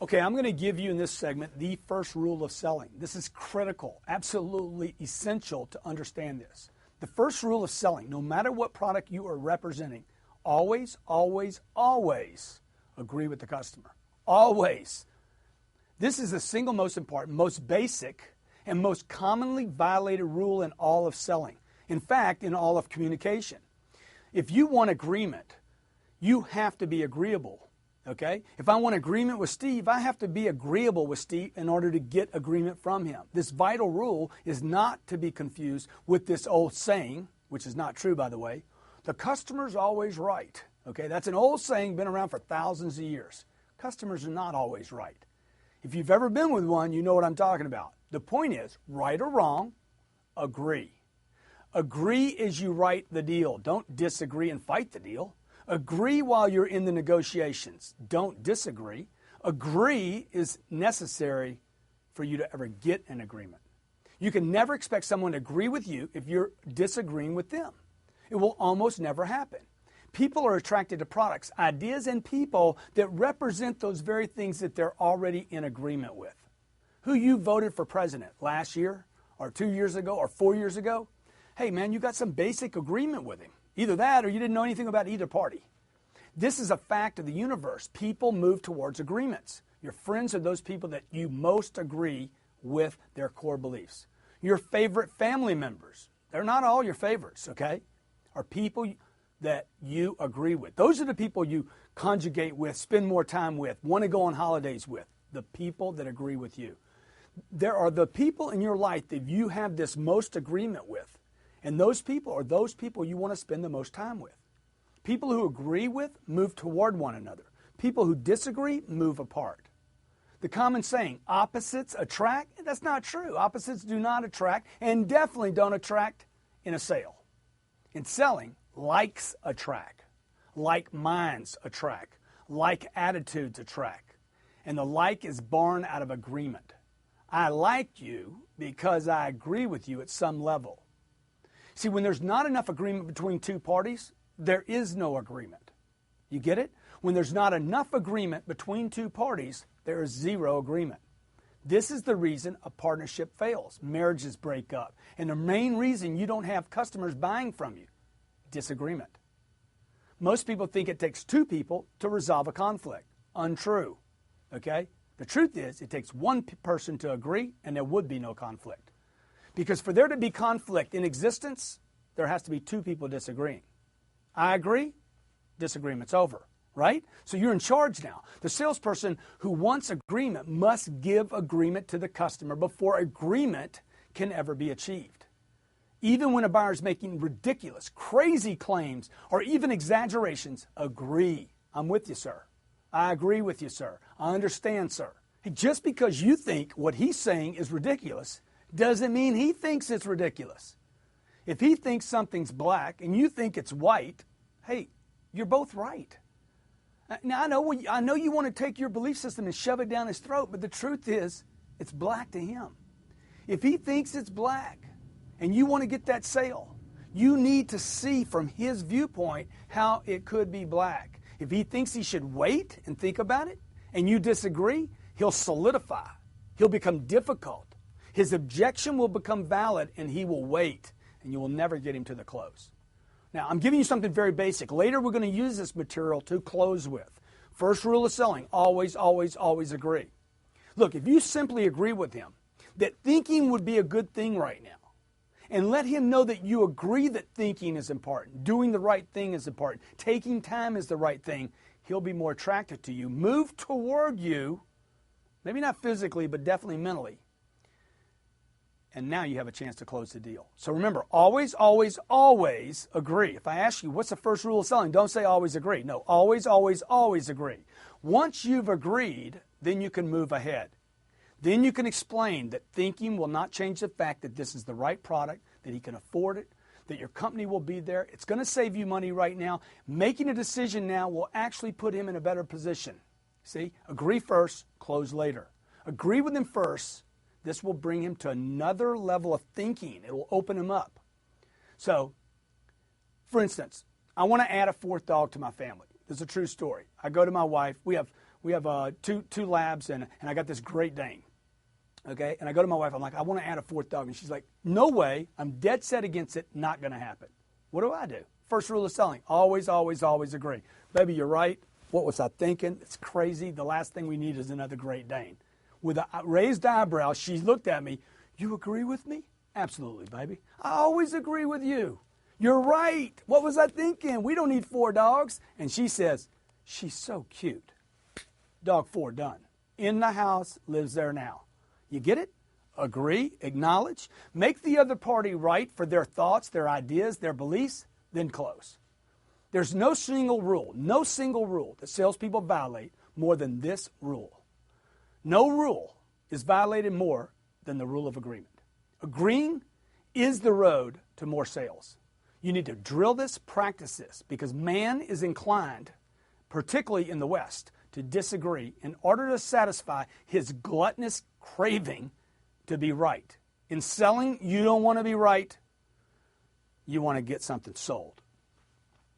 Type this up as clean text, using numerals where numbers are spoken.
Okay, I'm going to give you in this segment the first rule of selling. This is critical, absolutely essential to understand this. The first rule of selling, no matter what product you are representing, always, always, always agree with the customer. Always. This is the single most important, most basic, and most commonly violated rule in all of selling. In fact, in all of communication. If you want agreement, you have to be agreeable. Okay? If I want agreement with Steve, I have to be agreeable with Steve in order to get agreement from him. This vital rule is not to be confused with this old saying, which is not true, by the way. The customer's always right. Okay? That's an old saying, been around for thousands of years. Customers are not always right. If you've ever been with one, you know what I'm talking about. The point is, right or wrong, agree. Agree as you write the deal. Don't disagree and fight the deal. Agree while you're in the negotiations. Don't disagree. Agree is necessary for you to ever get an agreement. You can never expect someone to agree with you if you're disagreeing with them. It will almost never happen. People are attracted to products, ideas, and people that represent those very things that they're already in agreement with. Who you voted for president last year or 2 years ago or 4 years ago, hey man, you got some basic agreement with him. Either that or you didn't know anything about either party. This is a fact of the universe. People move towards agreements. Your friends are those people that you most agree with their core beliefs. Your favorite family members, they're not all your favorites, okay, are people that you agree with. Those are the people you conjugate with, spend more time with, want to go on holidays with, the people that agree with you. There are the people in your life that you have this most agreement with. And those people are those people you want to spend the most time with. People who agree with move toward one another. People who disagree move apart. The common saying, opposites attract, that's not true. Opposites do not attract and definitely don't attract in a sale. In selling, likes attract, like minds attract, like attitudes attract. And the like is born out of agreement. I like you because I agree with you at some level. See, when there's not enough agreement between two parties, there is no agreement. You get it? When there's not enough agreement between two parties, there is zero agreement. This is the reason a partnership fails. Marriages break up. And the main reason you don't have customers buying from you, disagreement. Most people think it takes two people to resolve a conflict. Untrue. Okay? The truth is, it takes one person to agree, and there would be no conflict. Because for there to be conflict in existence, there has to be two people disagreeing. I agree, disagreement's over, right? So you're in charge now. The salesperson who wants agreement must give agreement to the customer before agreement can ever be achieved. Even when a buyer is making ridiculous, crazy claims or even exaggerations, agree. I'm with you, sir. I agree with you, sir. I understand, sir. Just because you think what he's saying is ridiculous doesn't mean he thinks it's ridiculous. If he thinks something's black and you think it's white, hey, you're both right. Now, I know you want to take your belief system and shove it down his throat, but the truth is, it's black to him. If he thinks it's black and you want to get that sale, you need to see from his viewpoint how it could be black. If he thinks he should wait and think about it and you disagree, he'll solidify. He'll become difficult. His objection will become valid and he will wait, and you will never get him to the close. Now, I'm giving you something very basic. Later, we're going to use this material to close with. First rule of selling, always, always, always agree. Look, if you simply agree with him that thinking would be a good thing right now, and let him know that you agree that thinking is important, doing the right thing is important, taking time is the right thing, he'll be more attracted to you, move toward you, maybe not physically, but definitely mentally. And now you have a chance to close the deal. So remember, always, always, always agree. If I ask you, what's the first rule of selling? Don't say always agree. No, always, always, always agree. Once you've agreed, then you can move ahead. Then you can explain that thinking will not change the fact that this is the right product, that he can afford it, that your company will be there. It's going to save you money right now. Making a decision now will actually put him in a better position. See, agree first, close later. Agree with him first. This will bring him to another level of thinking. It will open him up. So, for instance, I want to add a fourth dog to my family. This is a true story. I go to my wife. We have we have two labs, and I got this Great Dane. Okay, and I go to my wife. I'm like, I want to add a fourth dog, and she's like, no way. I'm dead set against it. Not going to happen. What do? First rule of selling: always, always, always agree. Baby, you're right. What was I thinking? It's crazy. The last thing we need is another Great Dane. With a raised eyebrow, she looked at me. You agree with me? Absolutely, baby. I always agree with you. You're right. What was I thinking? We don't need 4 dogs. And she says, she's so cute. Dog 4 done. In the house, lives there now. You get it? Agree, acknowledge, make the other party right for their thoughts, their ideas, their beliefs, then close. There's no single rule that salespeople violate more than this rule. No rule is violated more than the rule of agreement. Agreeing is the road to more sales. You need to drill this, practice this, because man is inclined, particularly in the West, to disagree in order to satisfy his gluttonous craving to be right. In selling, you don't want to be right. You want to get something sold.